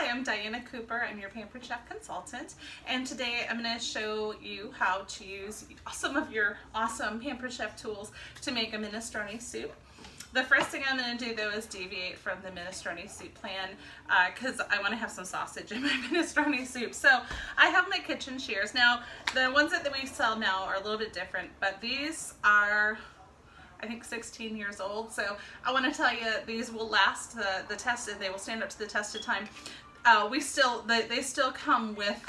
I'm Diana Cooper. I'm your Pampered Chef consultant, and today I'm going to show you how to use some of your awesome Pampered Chef tools to make a minestrone soup. The first thing I'm going to do though is deviate from the minestrone soup plan because I want to have some sausage in my minestrone soup. So I have my kitchen shears. Now the ones that we sell now are a little bit different, but these are I think 16 years old. So I want to tell you these will last the test and they will stand up to the test of time. They still come with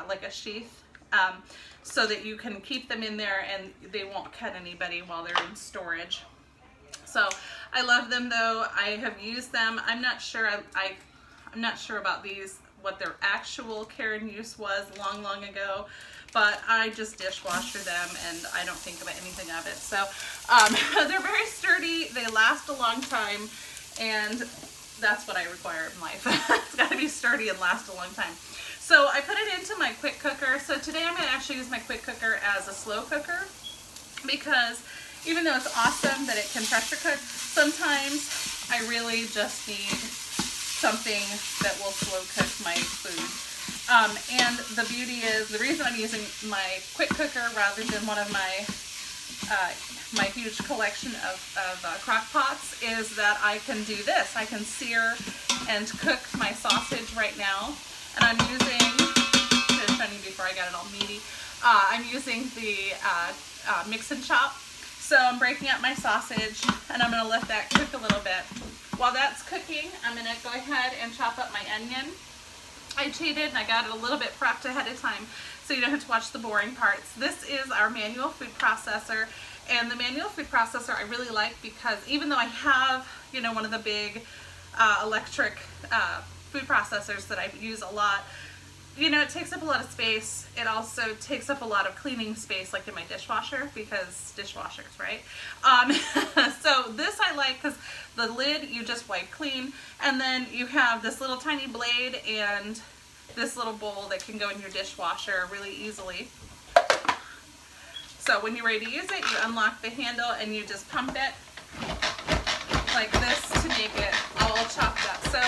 like a sheath so that you can keep them in there and they won't cut anybody while they're in storage. So I love them though. I have used them. I'm not sure I'm not sure about these, what their actual care and use was long ago, but I just dishwasher them and I don't think about anything of it. So they're very sturdy, they last a long time, and that's what I require in life. It's got to be sturdy and last a long time. So I put it into my quick cooker. So today I'm going to actually use my quick cooker as a slow cooker because even though it's awesome that it can pressure cook, sometimes I really just need something that will slow cook my food. And the beauty is, the reason I'm using my quick cooker rather than one of my my huge collection of crock pots is that I can do this. I can sear and cook my sausage right now. And I'm using, I was showing you before I got it all meaty, I'm using the mix and chop. So I'm breaking up my sausage and I'm going to let that cook a little bit. While that's cooking, I'm going to go ahead and chop up my onion. I cheated and I got it a little bit prepped ahead of time so you don't have to watch the boring parts. This is our manual food processor, and the manual food processor I really like because even though I have, you know, one of the big electric food processors that I use a lot, you know, it takes up a lot of space. It also takes up a lot of cleaning space, like in my dishwasher, because dishwashers, right? So this I like because the lid you just wipe clean, and then you have this little tiny blade and this little bowl that can go in your dishwasher really easily. So when you're ready to use it, you unlock the handle and you just pump it like this to make it all chopped up. So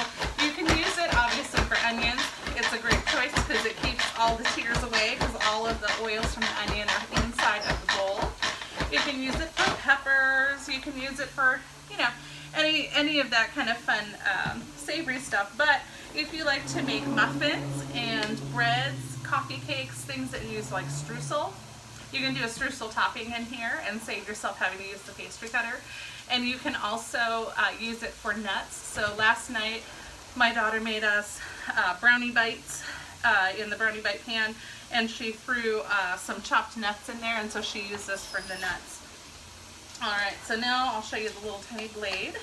you can use it obviously for onions. It's a great choice because it keeps all the tears away because all of the oils from the onion are inside of the bowl. You can use it for peppers. You can use it for, you know, any of that kind of fun savory stuff. But if you like to make muffins and breads, coffee cakes, things that use like streusel, you can do a streusel topping in here and save yourself having to use the pastry cutter. And you can also use it for nuts. So last night my daughter made us brownie bites in the brownie bite pan, and she threw some chopped nuts in there, and so she used this for the nuts. Alright, so now I'll show you the little tiny blade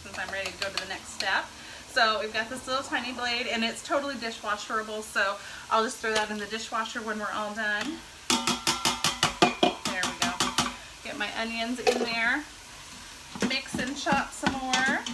since I'm ready to go to the next step. So we've got this little tiny blade and it's totally dishwasherable, so I'll just throw that in the dishwasher when we're all done. There we go. Get my onions in there. Mix and chop some more.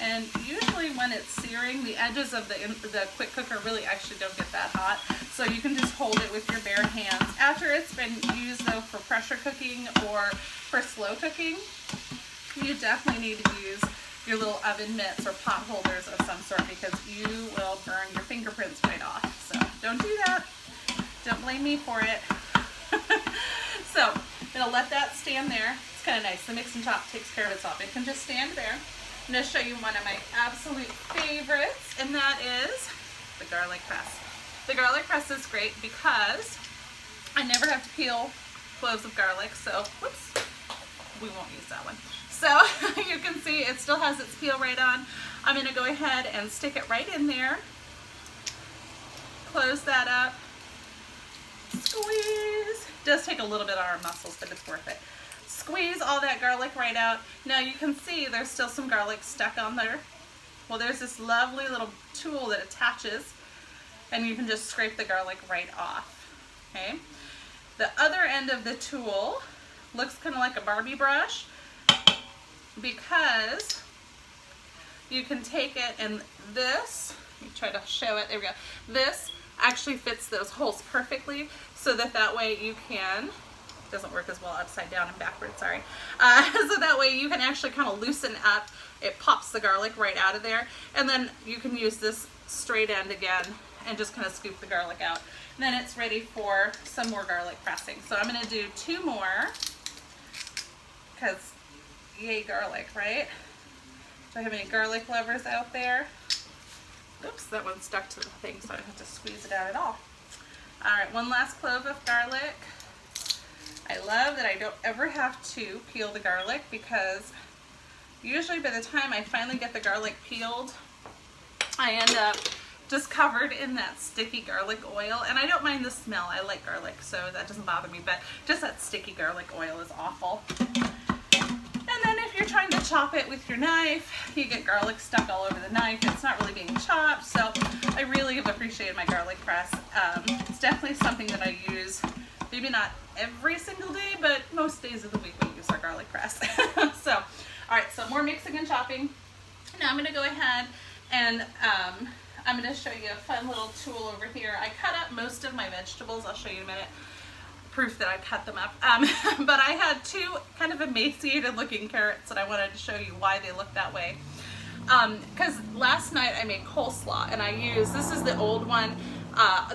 And usually when it's searing, the edges of the quick cooker really actually don't get that hot. So you can just hold it with your bare hands. After it's been used though for pressure cooking or for slow cooking, you definitely need to use your little oven mitts or pot holders of some sort because you will burn your fingerprints right off. So don't do that. Don't blame me for it. So I'm going to let that stand there. It's kind of nice. The mix and chop takes care of itself. It can just stand there. I'm going to show you one of my absolute favorites, and that is the garlic press. The garlic press is great because I never have to peel cloves of garlic, so whoops, we won't use that one. So you can see it still has its peel right on. I'm going to go ahead and stick it right in there. Close that up. Squeeze. It does take a little bit of our muscles, but it's worth it. Squeeze all that garlic right out. Now you can see there's still some garlic stuck on there. Well, there's this lovely little tool that attaches and you can just scrape the garlic right off. Okay. The other end of the tool looks kind of like a Barbie brush because you can take it and this, let me try to show it, there we go. This actually fits those holes perfectly so that way you can doesn't work as well upside down and backwards, sorry. So that way you can actually kind of loosen up. It pops the garlic right out of there. And then you can use this straight end again and just kind of scoop the garlic out. And then it's ready for some more garlic pressing. So I'm going to do 2 more because yay garlic, right? Do I have any garlic lovers out there? Oops, that one stuck to the thing, so I don't have to squeeze it out at all. All right, 1 last clove of garlic. I love that I don't ever have to peel the garlic because usually by the time I finally get the garlic peeled, I end up just covered in that sticky garlic oil. And I don't mind the smell. I like garlic, so that doesn't bother me, but just that sticky garlic oil is awful. And then if you're trying to chop it with your knife, you get garlic stuck all over the knife. It's not really being chopped, so I really have appreciated my garlic press. It's definitely something that I use, maybe not every single day, but most days of the week we use our garlic press. So, all right, so more mixing and chopping. Now I'm going to go ahead and I'm going to show you a fun little tool over here. I cut up most of my vegetables. I'll show you in a minute. Proof that I cut them up. But I had 2 kind of emaciated looking carrots and I wanted to show you why they look that way. Because last night I made coleslaw and I used, this is the old one.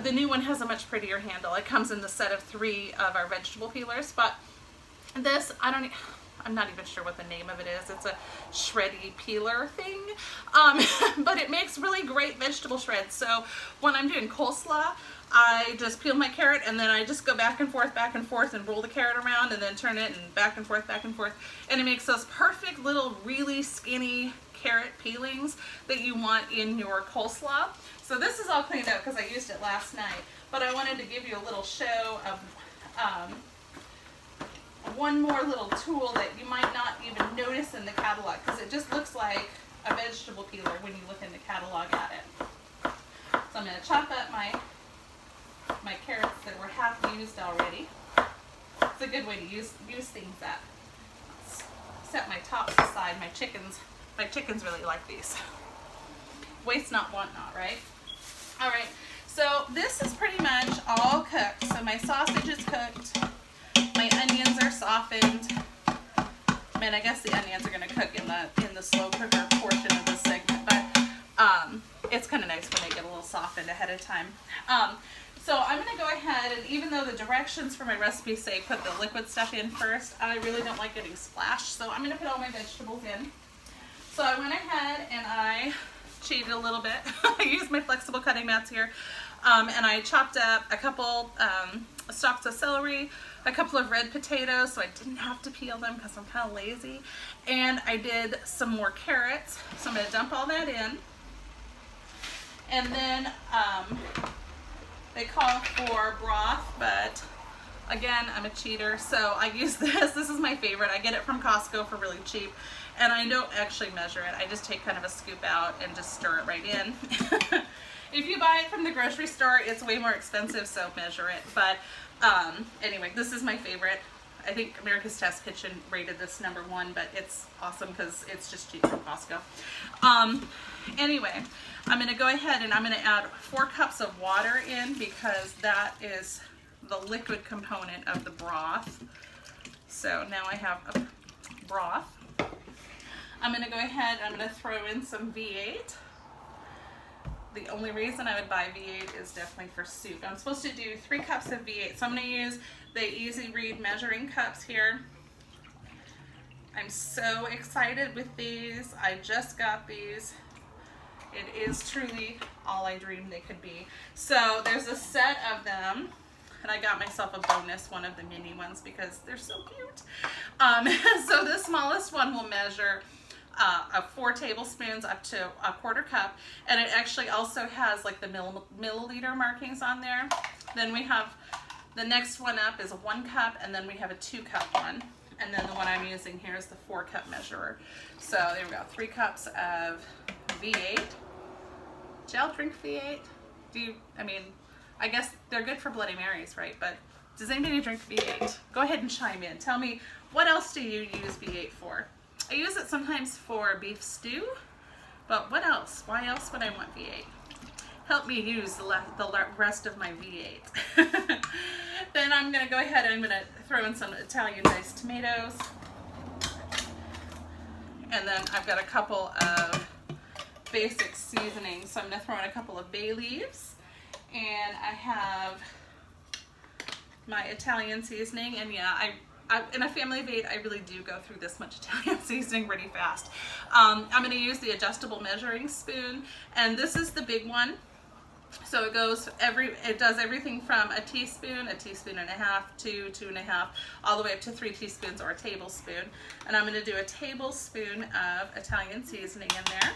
The new one has a much prettier handle. It comes in the set of 3 of our vegetable peelers, but this, I'm not even sure what the name of it is. It's a shreddy peeler thing, but it makes really great vegetable shreds. So when I'm doing coleslaw, I just peel my carrot and then I just go back and forth and roll the carrot around and then turn it and back and forth, and it makes those perfect little really skinny carrot peelings that you want in your coleslaw. So this is all cleaned up because I used it last night, but I wanted to give you a little show of one more little tool that you might not even notice in the catalog because it just looks like a vegetable peeler when you look in the catalog at it. So I'm going to chop up my carrots that were half used already. It's a good way to use things up. Set my tops aside. My chickens really like these. Waste not, want not, right? All right, so this is pretty much all cooked. So my sausage is cooked. My onions are softened. Man, I guess the onions are going to cook in the slow cooker portion of this segment, but it's kind of nice when they get a little softened ahead of time. So I'm going to go ahead, and even though the directions for my recipe say put the liquid stuff in first, I really don't like getting splashed, so I'm going to put all my vegetables in. So I went ahead and I cheated a little bit. I used my flexible cutting mats here, and I chopped up a couple stalks of celery, a couple of red potatoes, so I didn't have to peel them because I'm kind of lazy, and I did some more carrots, so I'm going to dump all that in. And then they call for broth, but again, I'm a cheater, so I use this. This is my favorite. I get it from Costco for really cheap, and I don't actually measure it. I just take kind of a scoop out and just stir it right in. If you buy it from the grocery store, it's way more expensive, so measure it. But anyway, this is my favorite. I think America's Test Kitchen rated this #1, but it's awesome because it's just cheap from Costco. Anyway, I'm going to go ahead and I'm going to add 4 cups of water in because that is the liquid component of the broth. So now I have a broth. I'm going to go ahead and I'm going to throw in some V8. The only reason I would buy V8 is definitely for soup. I'm supposed to do 3 cups of V8, so I'm going to use the Easy Read measuring cups here. I'm so excited with these. I just got these. It is truly all I dreamed they could be. So there's a set of them, and I got myself a bonus, one of the mini ones, because they're so cute. So the smallest one will measure 4 tablespoons up to a 1/4 cup, and it actually also has like the milliliter markings on there. Then we have the next one up is a 1 cup, and then we have a 2 cup one, and then the one I'm using here is the 4 cup measurer. So there we go, 3 cups of V8. Do y'all drink V8? I guess they're good for Bloody Marys, right? But does anybody drink V8? Go ahead and chime in. Tell me, what else do you use V8 for? I use it sometimes for beef stew, but what else? Why else would I want V8? help me use the rest of my V8. Then I'm going to go ahead and I'm going to throw in some Italian diced tomatoes. And then I've got a couple of basic seasonings. So I'm going to throw in a couple of bay leaves. And I have my Italian seasoning. And yeah, in a family of 8, I really do go through this much Italian seasoning pretty fast. I'm going to use the adjustable measuring spoon, and this is the big one. So it does everything from a teaspoon and a half, 2, 2.5, all the way up to 3 teaspoons or a tablespoon. And I'm going to do a tablespoon of Italian seasoning in there.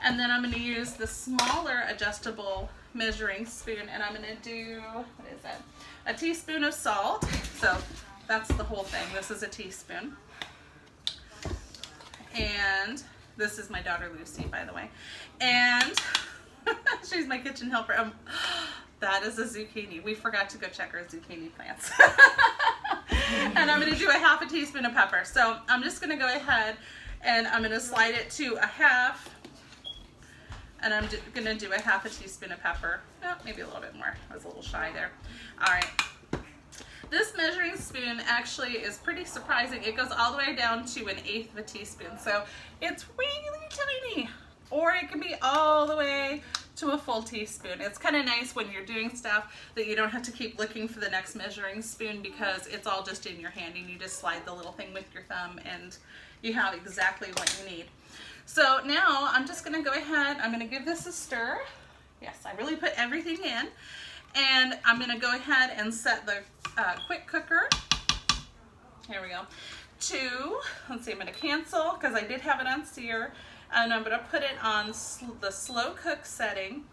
And then I'm going to use the smaller adjustable measuring spoon, and I'm going to do, what is that? A teaspoon of salt. So that's the whole thing. This is a teaspoon. And this is my daughter Lucy, by the way. And she's my kitchen helper. That is a zucchini. We forgot to go check our zucchini plants. And I'm going to do a half a teaspoon of pepper. So I'm just going to go ahead and I'm going to slide it to a half. And I'm going to do a half a teaspoon of pepper. Oh, maybe a little bit more. I was a little shy there. All right. This measuring spoon actually is pretty surprising. It goes all the way down to 1/8 of a teaspoon. So it's really tiny. Or it can be all the way to a full teaspoon. It's kind of nice when you're doing stuff that you don't have to keep looking for the next measuring spoon because it's all just in your hand and you just slide the little thing with your thumb and you have exactly what you need. So now I'm just going to go ahead, I'm going to give this a stir. Yes, I really put everything in. And I'm going to go ahead and set the quick cooker. Here we go. To, let's see, I'm going to cancel because I did have it on sear. And I'm going to put it on the slow cook setting.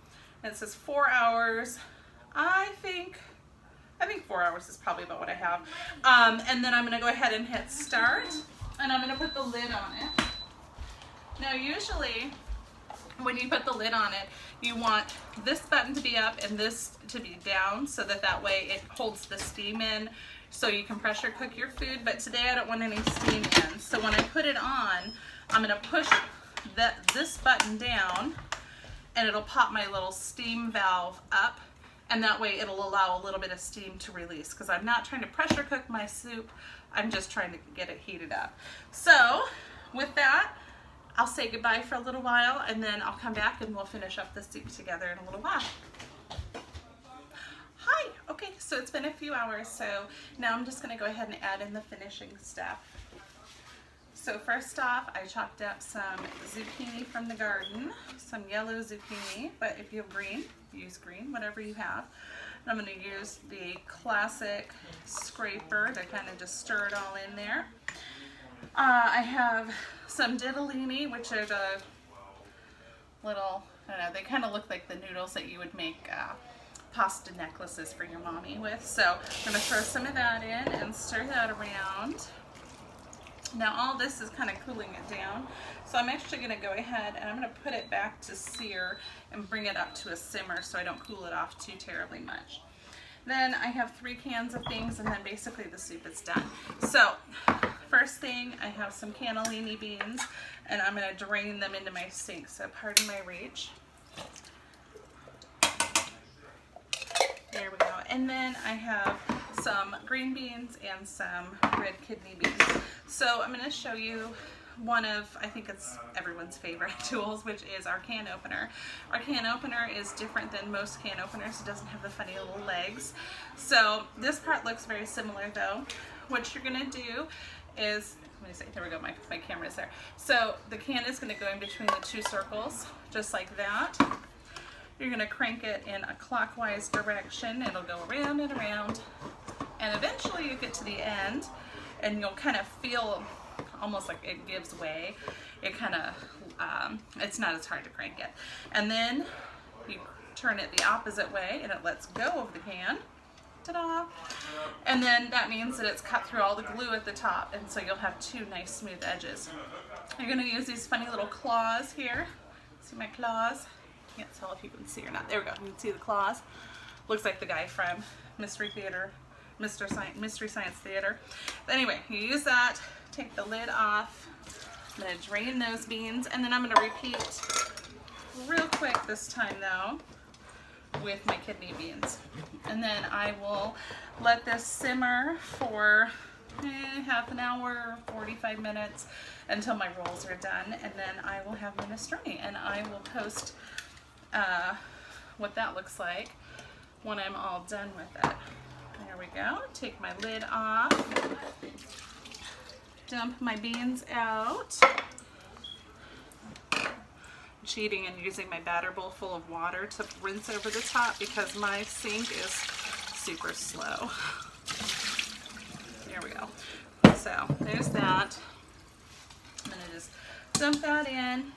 And it says 4 hours. I think 4 hours is probably about what I have. And then I'm going to go ahead and hit start. And I'm going to put the lid on it. Now usually when you put the lid on it, you want this button to be up and this to be down so that way it holds the steam in so you can pressure cook your food. But today I don't want any steam in. So when I put it on, I'm going to push this button down and it'll pop my little steam valve up, and that way it'll allow a little bit of steam to release because I'm not trying to pressure cook my soup. I'm just trying to get it heated up. So with that, I'll say goodbye for a little while and then I'll come back and we'll finish up the soup together in a little while. Hi, okay, so it's been a few hours, so now I'm just gonna go ahead and add in the finishing stuff. So first off, I chopped up some zucchini from the garden, some yellow zucchini, but if you have green, use green, whatever you have. And I'm gonna use the classic scraper to kind of just stir it all in there. I have some ditalini, which are the little, I don't know, they kind of look like the noodles that you would make pasta necklaces for your mommy with. So I'm going to throw some of that in and stir that around. Now all this is kind of cooling it down. So I'm actually going to go ahead and I'm going to put it back to sear and bring it up to a simmer so I don't cool it off too terribly much. Then I have 3 cans of things and then basically the soup is done. So first thing, I have some cannellini beans and I'm going to drain them into my sink. So pardon my reach. There we go. And then I have some green beans and some red kidney beans. So I'm going to show you one of, I think it's everyone's favorite tools, which is our can opener. Our can opener is different than most can openers. It doesn't have the funny little legs. So this part looks very similar though. What you're going to do is, let me see, there we go, my camera's there. So the can is going to go in between the 2 circles, just like that. You're going to crank it in a clockwise direction. It'll go around and around. And eventually you get to the end and you'll kind of feel almost like it gives way. It kind of, it's not as hard to crank it. And then you turn it the opposite way and it lets go of the can. Ta-da! And then that means that it's cut through all the glue at the top, and so you'll have 2 nice smooth edges. You're going to use these funny little claws here. See my claws? Can't tell if you can see or not. There we go. You can see the claws. Looks like the guy from Mystery Science Theater. But anyway, you use that. Take the lid off. I'm going to drain those beans, and then I'm going to repeat real quick this time though with my kidney beans. And then I will let this simmer for half an hour, 45 minutes until my rolls are done. And then I will have minestrone, and I will post what that looks like when I'm all done with it. There we go. Take my lid off. Dump my beans out. Cheating and using my batter bowl full of water to rinse over the top because my sink is super slow. There we go. So there's that. I'm gonna just dump that in,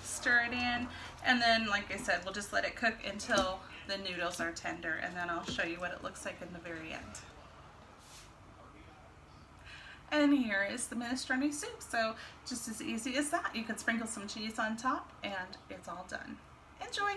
stir it in, and then like I said, we'll just let it cook until the noodles are tender, and then I'll show you what it looks like in the very end. And here is the minestrone soup. So just as easy as that. You can sprinkle some cheese on top and it's all done. Enjoy!